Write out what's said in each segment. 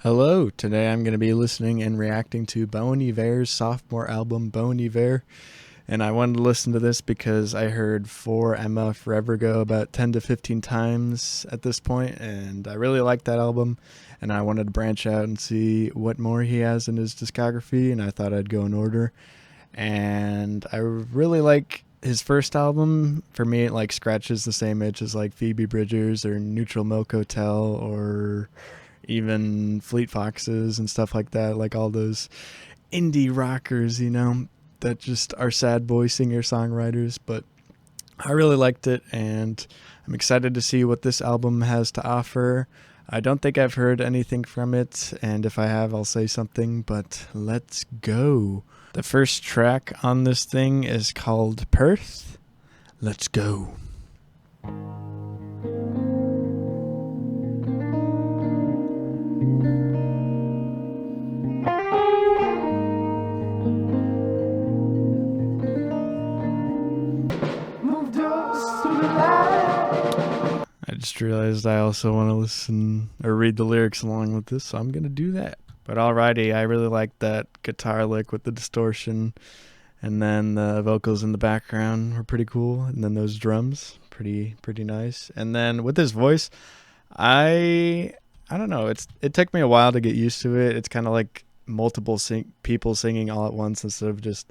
Hello, today I'm going to be listening and reacting to Bon Iver's sophomore album, Bon Iver. And I wanted to listen to this because I heard For Emma Forever Go about 10 to 15 times at this point, and I really liked that album. And I wanted to branch out and see what more he has in his discography, and I thought I'd go in order. And I really like his first album. For me, it like scratches the same itch as like Phoebe Bridgers or Neutral Milk Hotel or even Fleet Foxes and stuff like that, like all those indie rockers, that just are sad boy singer-songwriters. But I really liked it, and I'm excited to see what this album has to offer. I don't think I've heard anything from it, and if I have, I'll say something, but let's go. The first track on this thing is called Perth. Let's go. I just realized I also want to listen or read the lyrics along with this, so I'm going to do that. But alrighty, I really like that guitar lick with the distortion, and then the vocals in the background were pretty cool, and then those drums, pretty nice. And then with his voice, I don't know, it took me a while to get used to it. It's kind of like multiple people singing all at once instead of just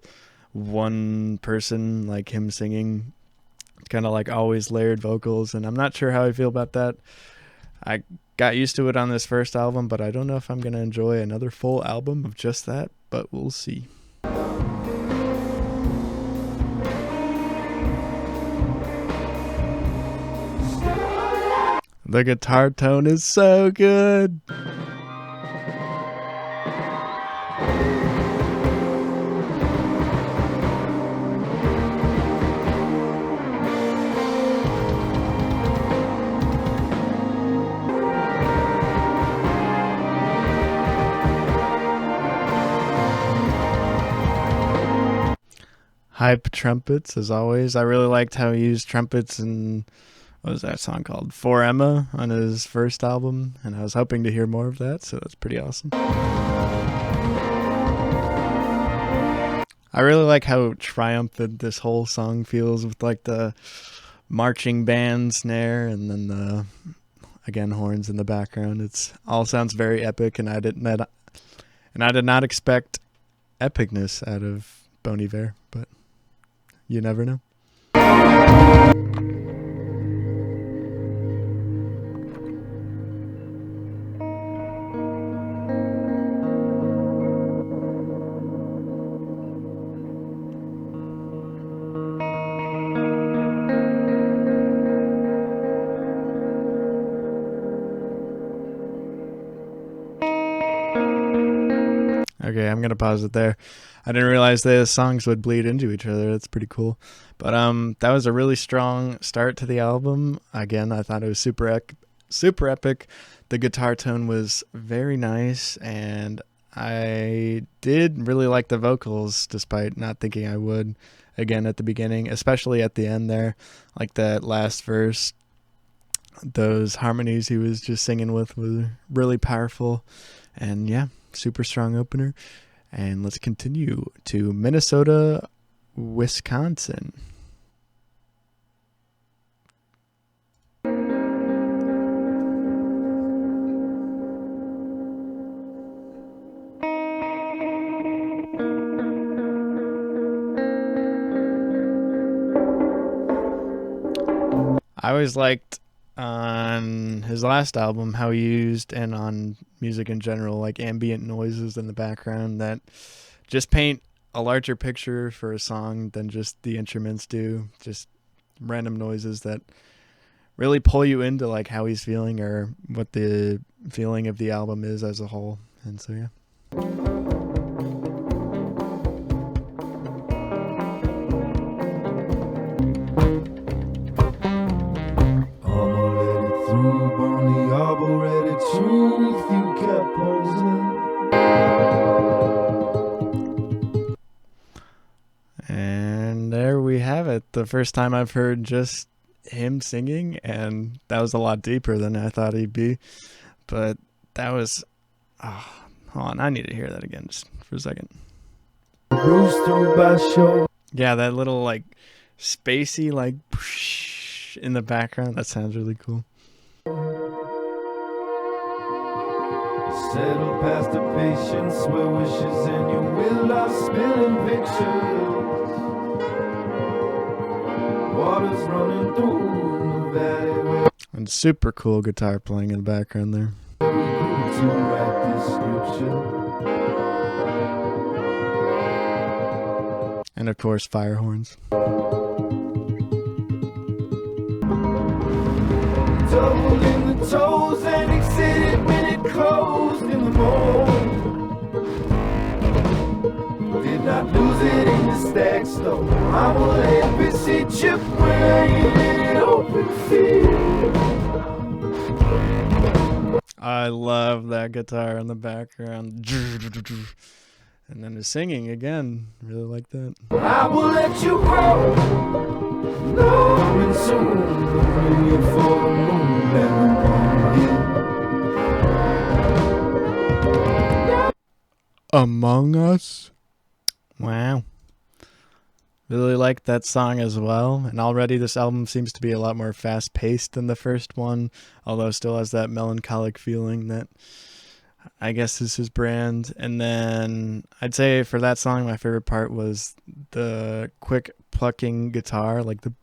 one person, like him singing. It's kind of like always layered vocals, and I'm not sure how I feel about that. I got used to it on this first album, but I don't know if I'm going to enjoy another full album of just that, but we'll see. The guitar tone is so good. Hype trumpets, as always. I really liked how he used trumpets in, what was that song called? For Emma on his first album, and I was hoping to hear more of that, so that's pretty awesome. I really like how triumphant this whole song feels with like the marching band snare and then the, again, horns in the background. It's all sounds very epic, and I did not expect epicness out of Bon Iver, but you never know. Okay, I'm gonna pause it there. I didn't realize the songs would bleed into each other. That's pretty cool. But that was a really strong start to the album. Again, I thought it was super epic. The guitar tone was very nice, and I did really like the vocals, despite not thinking I would. Again, at the beginning, especially at the end there, like that last verse, those harmonies he was just singing with were really powerful. And yeah, super strong opener. And let's continue to Minnesota, Wisconsin. I always liked on his last album how he used, and on music in general, like ambient noises in the background that just paint a larger picture for a song than just the instruments do. Just random noises that really pull you into like how he's feeling or what the feeling of the album is as a whole. And so yeah. And there we have it. The first time I've heard just him singing, and that was a lot deeper than I thought he'd be. But that was Oh, hold on, I need to hear that again just for a second. Yeah, that little like spacey like in the background. That sounds really cool. Settle past the patience where wishes and your will are spilling pictures. Water's running through the valley. And super cool guitar playing in the background there. To write this scripture. And of course, fire horns. Doubled in the toes and exited when it closed in the morning. Did not lose it in the stacks though. I'm a APC chip when I ain't in open field. I love that guitar in the background. And then the singing again. Really like that. I will let you go. No, coming soon. Bring you for the moon and Among Us. Wow. Really like that song as well. And already this album seems to be a lot more fast-paced than the first one, although it still has that melancholic feeling that I guess is his brand. And then I'd say for that song, my favorite part was the quick plucking guitar, like the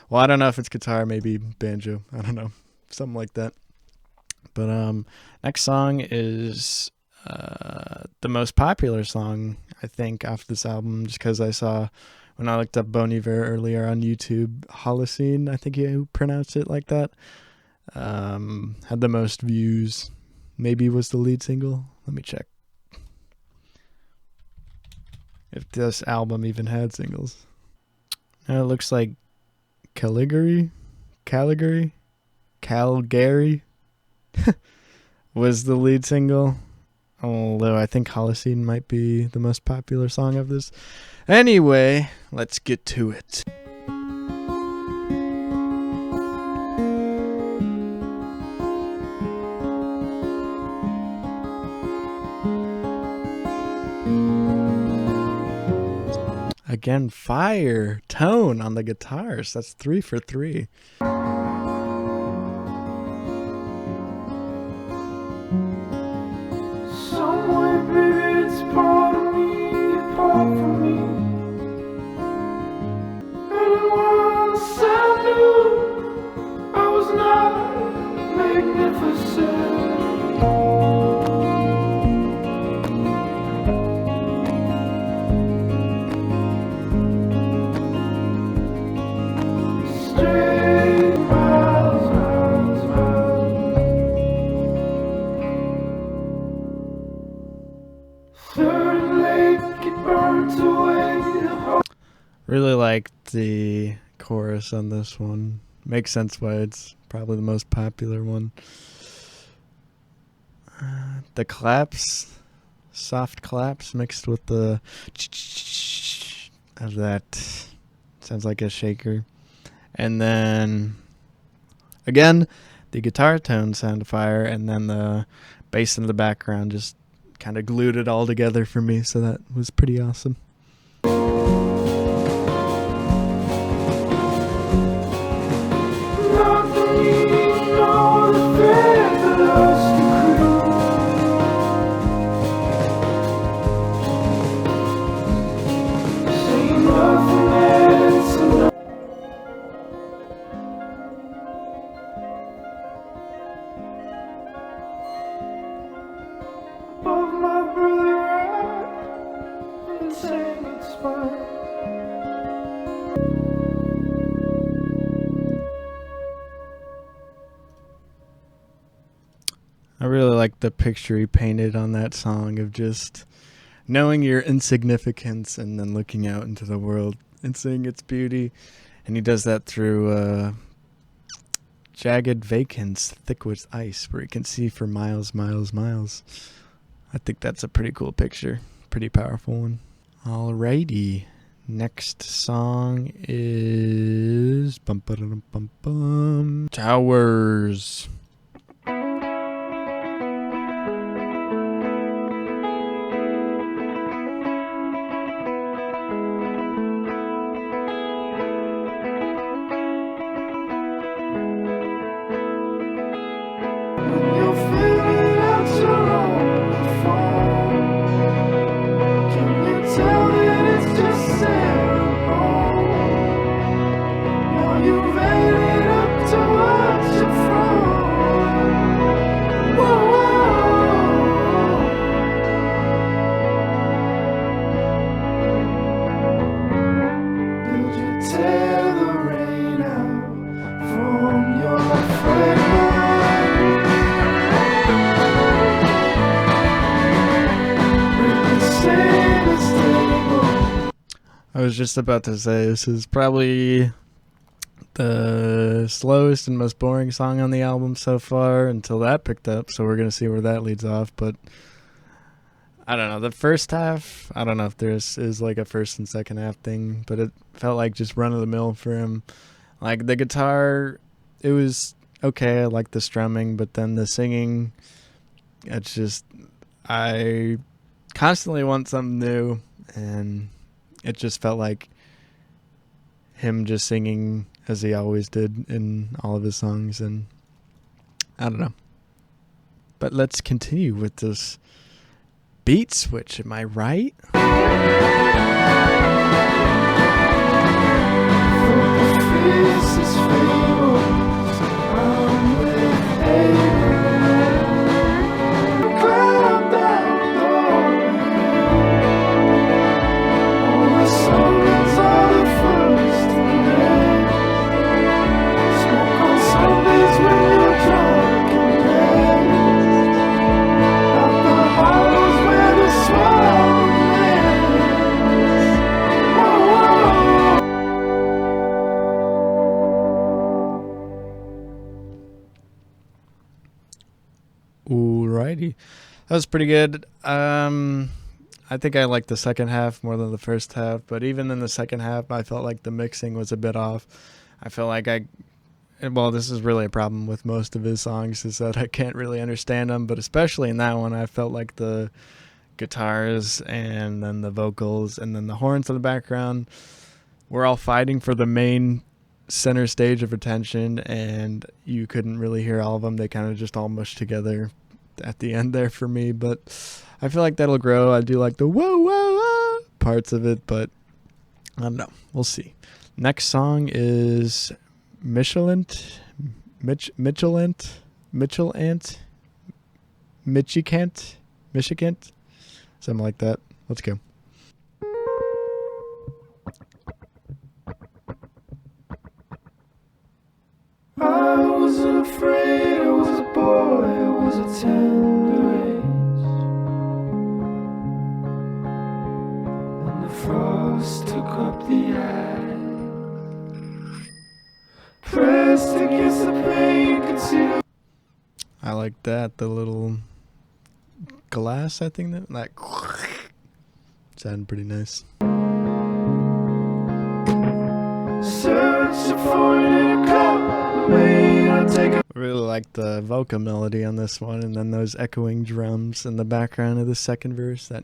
well, I don't know if it's guitar, maybe banjo, I don't know, something like that. But next song is the most popular song, I think, off this album, just because I saw when I looked up Bon Iver earlier on YouTube, Holocene, I think you pronounced it like that, had the most views. Maybe was the lead single. Let me check if this album even had singles. Now it looks like Calgary was the lead single, although I think Holocene might be the most popular song of this. Anyway, let's get to it. Again, fire tone on the guitars. That's 3 for 3. somewhere, baby, it's part of me, apart from me. And once I knew I was not magnificent. Really like the chorus on this one. Makes sense why it's probably the most popular one. The claps, soft claps mixed with the of that, sounds like a shaker. And then again, the guitar tones sound fire, and then the bass in the background just kind of glued it all together for me, so that was pretty awesome. I really like the picture he painted on that song of just knowing your insignificance and then looking out into the world and seeing its beauty. And he does that through jagged vacants thick with ice where you can see for miles, miles, miles. I think that's a pretty cool picture. Pretty powerful one. Alrighty. Next song is Towers. I was just about to say, this is probably the slowest and most boring song on the album so far until that picked up, so we're going to see where that leads off. But I don't know, the first half, I don't know if there's is like a first and second half thing, but it felt like just run of the mill for him. Like the guitar, it was okay, I like the strumming, but then the singing, it's just, I constantly want something new, and it just felt like him just singing as he always did in all of his songs, and I don't know. But let's continue with this beat switch, am I right? This is fable. I'm with Iver. Climb down all the songs are the first to end. Smoke on Sundays when you're drunk and dead. At the hollows where the swallow lands. Whoa, whoa. Alrighty. That was pretty good. I think I liked the second half more than the first half, but even in the second half, I felt like the mixing was a bit off. I feel like well, this is really a problem with most of his songs, is that I can't really understand them, but especially in that one, I felt like the guitars and then the vocals and then the horns in the background were all fighting for the main center stage of attention, and you couldn't really hear all of them. They kind of just all mushed together at the end there for me, but I feel like that'll grow. I do like the whoa, whoa, whoa parts of it, but I don't know. We'll see. Next song is Michicant, something like that. Let's go. I wasn't afraid, I was a boy, I was a tender age. And the frost took up the ice. Pressed against the pain, could see the... I like that. The little glass, I think that like sounded pretty nice. Searching for it in a cup. I really like the vocal melody on this one, and then those echoing drums in the background of the second verse. That,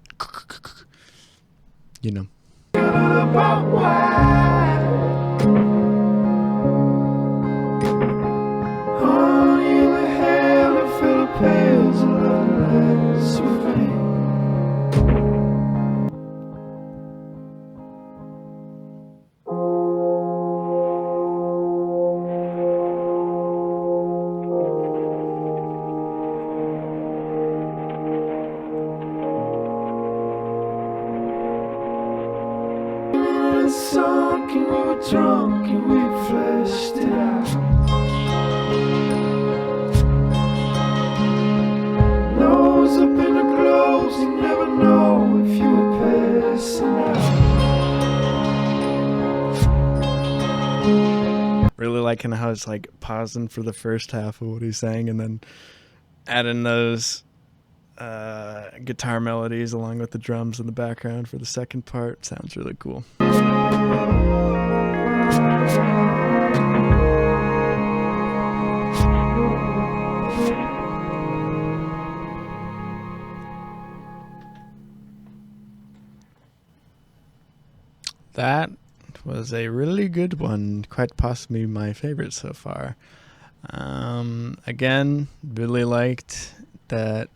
you know. Sunk and we were drunk and we fleshed it out. Nose up in the globes, you never know if you were passing out. Really liking how it's like pausing for the first half of what he's saying and then adding those guitar melodies along with the drums in the background for the second part. Sounds really cool. That was a really good one, quite possibly my favorite so far. Again, really liked that,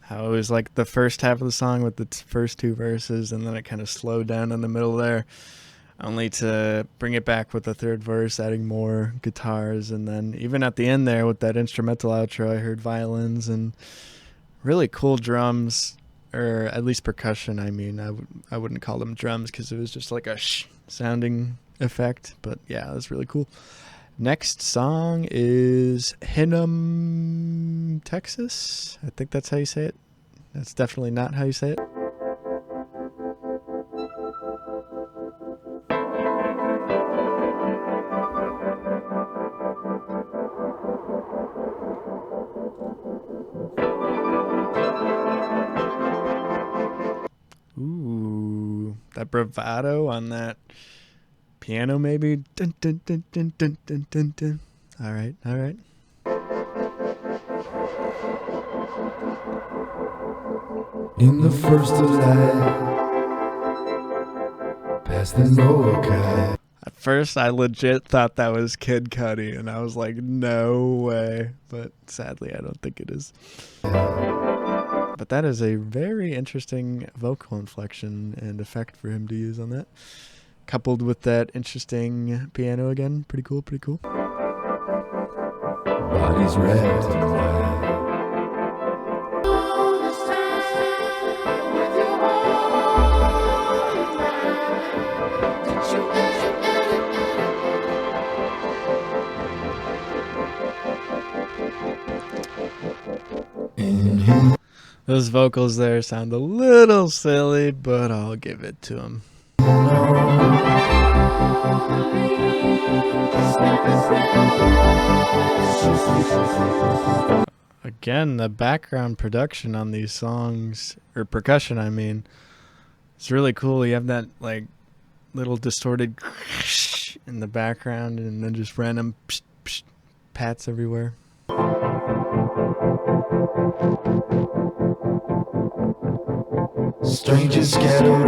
how it was like the first half of the song with the first two verses, and then it kind of slowed down in the middle there, only to bring it back with the third verse, adding more guitars, and then even at the end there with that instrumental outro, I heard violins and really cool drums, or at least percussion. I mean, I wouldn't call them drums because it was just like a sounding effect, but yeah, it was really cool. Next song is Hinnom, Texas. I think that's how you say it. That's definitely not how you say it. That bravado on that piano, maybe. Dun, dun, dun, dun, dun, dun, dun, dun. All right, all right. In the first of light, past the Noah. At first, I legit thought that was Kid Cudi, and I was like, no way. But sadly, I don't think it is. But that is a very interesting vocal inflection and effect for him to use on that. Coupled with that interesting piano again. Pretty cool, pretty cool. Bodies wrapped in white. Those vocals there sound a little silly, but I'll give it to him. Again, the background production on these songs, or percussion, I mean, it's really cool. You have that like little distorted in the background, and then just random pats everywhere. Strangers scattered.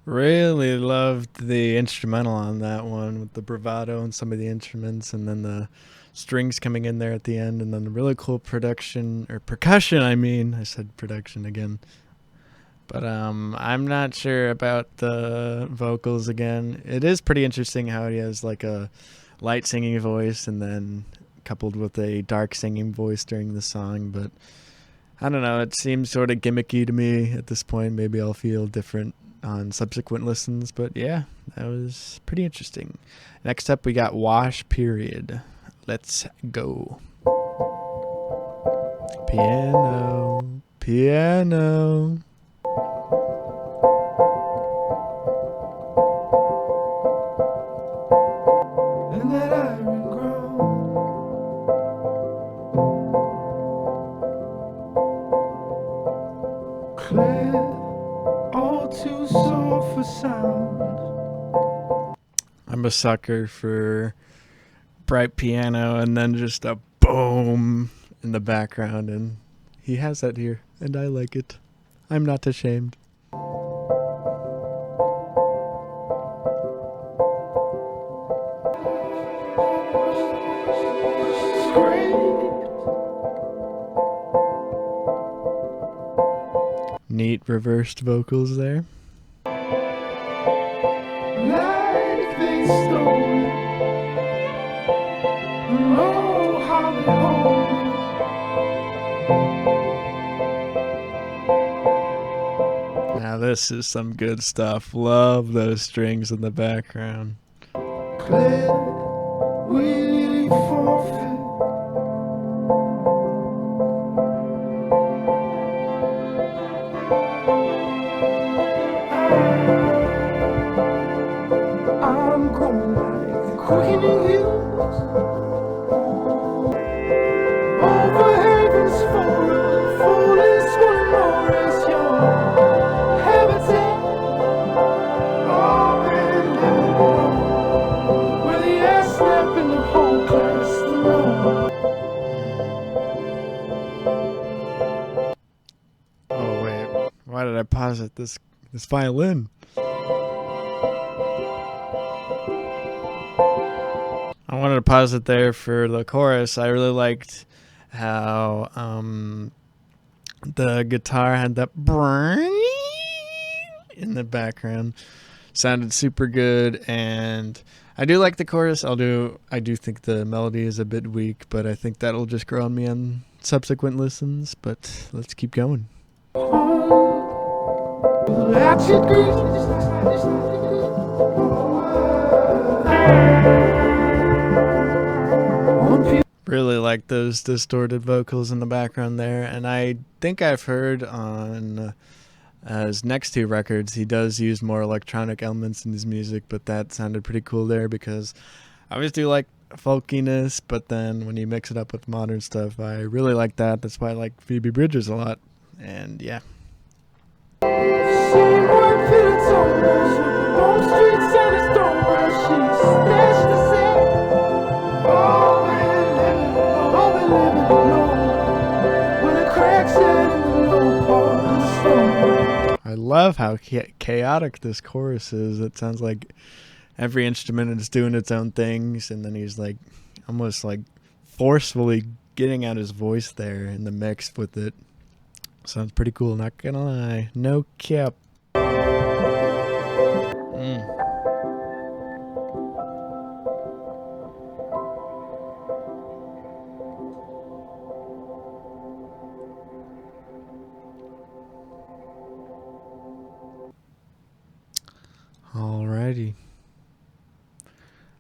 Really loved the instrumental on that one with the bravado and some of the instruments, and then the strings coming in there at the end, and then the really cool production, or percussion, I mean. I said production again. But I'm not sure about the vocals again. It is pretty interesting how he has like a light singing voice and then coupled with a dark singing voice during the song, but I don't know, it seems sort of gimmicky to me at this point. Maybe I'll feel different on subsequent listens, but yeah, that was pretty interesting. Next up, we got Wash Period. Let's go. Piano, piano. And that iron ground, clear, all too soft for sound. I'm a sucker for bright piano and then just a boom in the background, and he has that here, and I like it. I'm not ashamed. Neat reversed vocals there. Like they stole it. Oh, how they hold it. Now this is some good stuff. Love those strings in the background. Clear, we forfeit. I'm going like the quickening hills over heaven's forum, fullest one more is your habitat. Up in limbo, where the ass snap in the whole class alone. Oh wait, why did I pause at this violin? I wanted to pause it there for the chorus. I really liked how the guitar had that in the background. Sounded super good, and I do like the chorus. I do think the melody is a bit weak, but I think that'll just grow on me on subsequent listens. But let's keep going. Latchet grease. like those distorted vocals in the background there, and I think I've heard on his next two records he does use more electronic elements in his music, but that sounded pretty cool there because I always do like folkiness, but then when you mix it up with modern stuff, I really like that. That's why I like Phoebe Bridgers a lot, and yeah. I love how chaotic this chorus is. It sounds like every instrument is doing its own things, and then he's like almost like forcefully getting out his voice there in the mix with it. Sounds pretty cool, not gonna lie. No cap. Alrighty.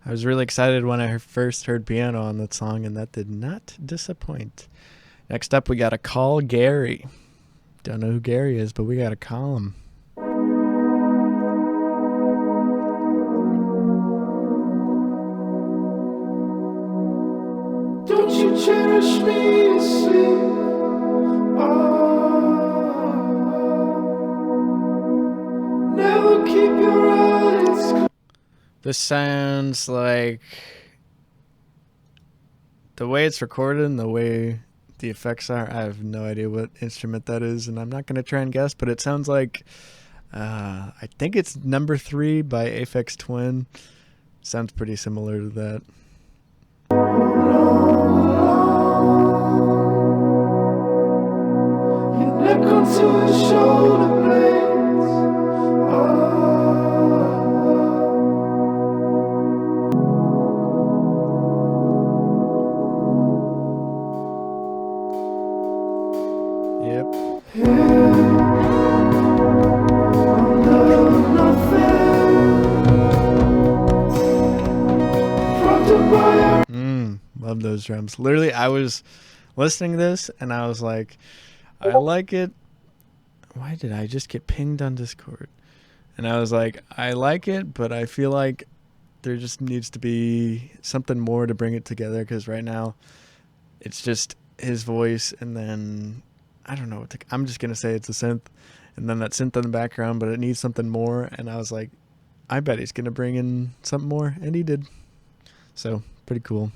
I was really excited when I first heard piano on that song, and that did not disappoint. Next up, we got to call Gary. Don't know who Gary is, but we got to call him. Don't you cherish me to sleep? Never keep your eyes. This sounds like the way it's recorded and the way the effects are. I have no idea what instrument that is, and I'm not going to try and guess, but it sounds like I think it's Number 3 by Aphex Twin. Sounds pretty similar to that. Your neck onto his shoulder blades. Love those drums. Literally, I was listening to this and I was like, I like it. Why did I just get pinged on Discord? And I was like, I like it, but I feel like there just needs to be something more to bring it together, because right now it's just his voice and then I don't know. I'm just going to say it's a synth and then that synth in the background, but it needs something more. And I was like, I bet he's going to bring in something more. And he did. So pretty cool.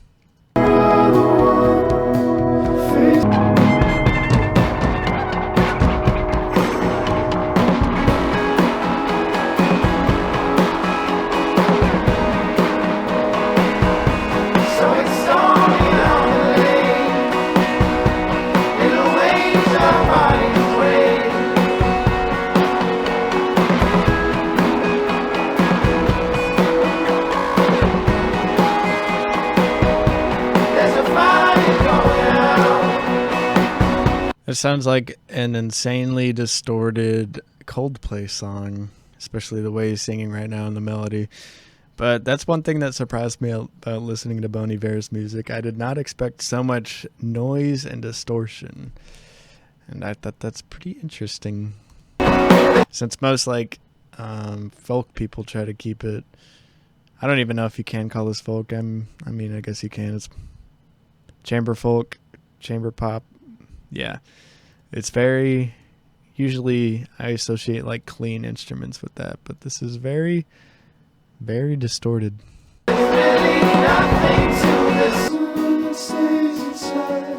It sounds like an insanely distorted Coldplay song, especially the way he's singing right now in the melody. But that's one thing that surprised me about listening to Bon Iver's music. I did not expect so much noise and distortion. And I thought that's pretty interesting. Since most folk people try to keep it. I don't even know if you can call this folk. I mean, I guess you can. It's chamber folk, chamber pop. Yeah, it's very, usually I associate like clean instruments with that, but this is very, very distorted. Really nothing to this stays inside.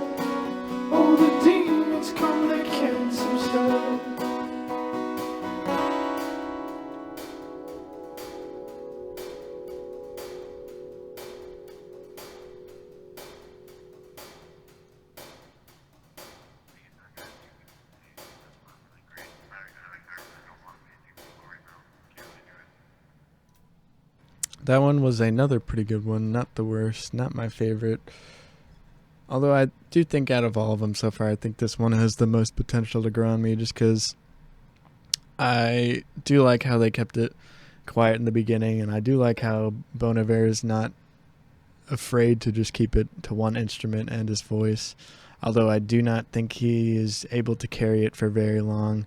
All the demons come, they can't subside. That one was another pretty good one, not the worst, not my favorite. Although I do think out of all of them so far, I think this one has the most potential to grow on me, just because I do like how they kept it quiet in the beginning, and I do like how Bon Iver is not afraid to just keep it to one instrument and his voice, although I do not think he is able to carry it for very long.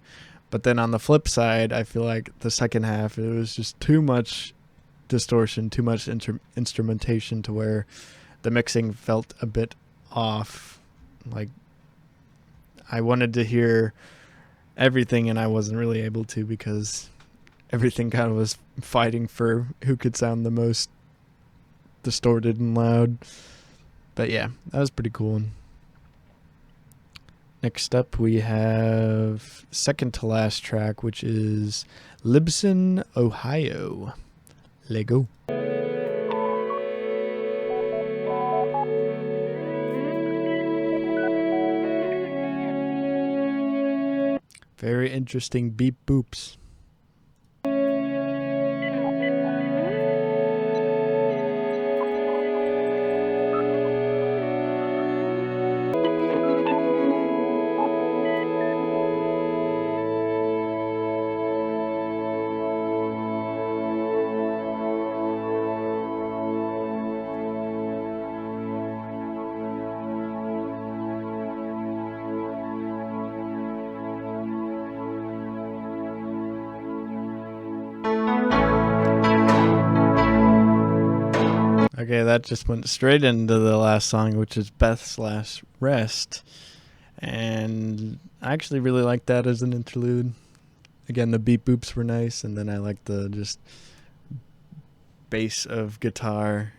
But then on the flip side, I feel like the second half, it was just too much distortion, too much instrumentation to where the mixing felt a bit off. Like, I wanted to hear everything and I wasn't really able to because everything kind of was fighting for who could sound the most distorted and loud. But yeah, that was pretty cool. Next up, we have second to last track, which is Libson, Ohio. Lego. Very interesting beep boops. Okay, that just went straight into the last song, which is Beth / Rest. And I actually really liked that as an interlude. Again, the beat boops were nice, and then I liked the just bass of guitar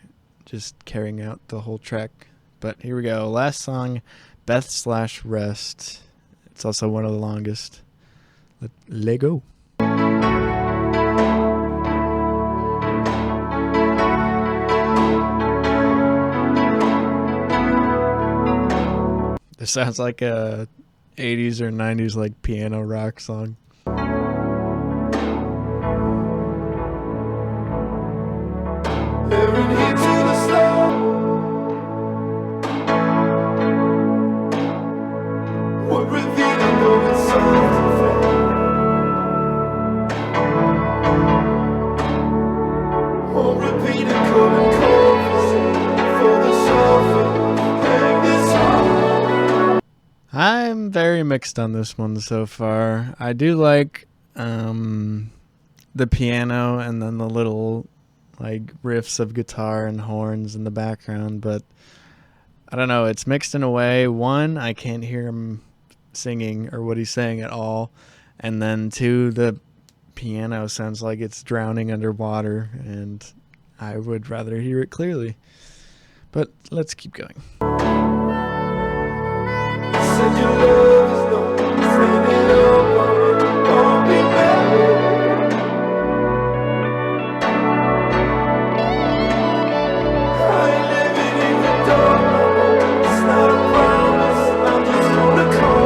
just carrying out the whole track. But here we go. Last song, Beth / Rest. It's also one of the longest. Let go. This sounds like a 80s or 90s like piano rock song. Every hit to the start. What revealing though it's soft and fair. On repeat and calling for the surfing. Hang this on. I'm very mixed on this one so far. I do like the piano and then the little like riffs of guitar and horns in the background, but I don't know, it's mixed in a way. One, I can't hear him singing or what he's saying at all, and then two, the piano sounds like it's drowning underwater, and I would rather hear it clearly. But let's keep going. Said your love is no, stand it up on it, don't be mad. I ain't living in the dark no more. It's not a promise, I'm just gonna call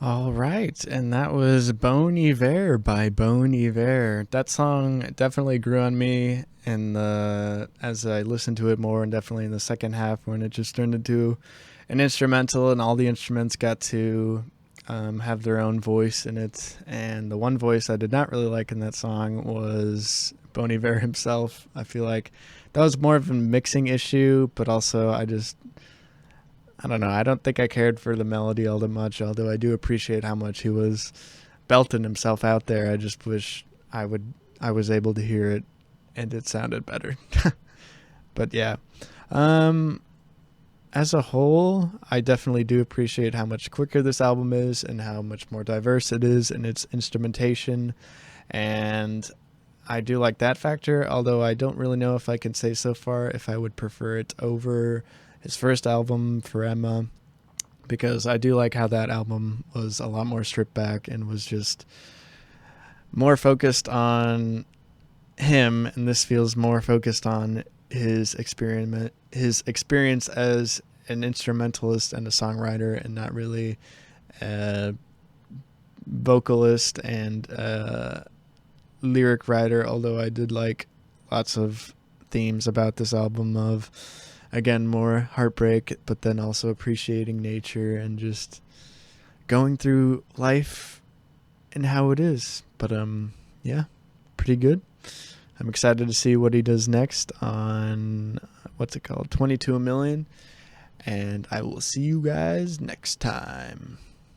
All right, and that was Bon Iver by Bon Iver. That song definitely grew on me, and as I listened to it more, and definitely in the second half when it just turned into an instrumental, and all the instruments got to have their own voice in it. And the one voice I did not really like in that song was Bon Iver himself. I feel like that was more of a mixing issue, but also I don't know. I don't think I cared for the melody all that much, although I do appreciate how much he was belting himself out there. I just wish I was able to hear it and it sounded better. But yeah. As a whole, I definitely do appreciate how much quicker this album is and how much more diverse it is in its instrumentation. And I do like that factor, although I don't really know if I can say so far if I would prefer it over his first album, For Emma, because I do like how that album was a lot more stripped back and was just more focused on him, and this feels more focused on his experience as an instrumentalist and a songwriter, and not really a vocalist and a lyric writer, although I did like lots of themes about this album of, again, more heartbreak, but then also appreciating nature and just going through life and how it is. But yeah, pretty good. I'm excited to see what he does next on, 22 A Million. And I will see you guys next time.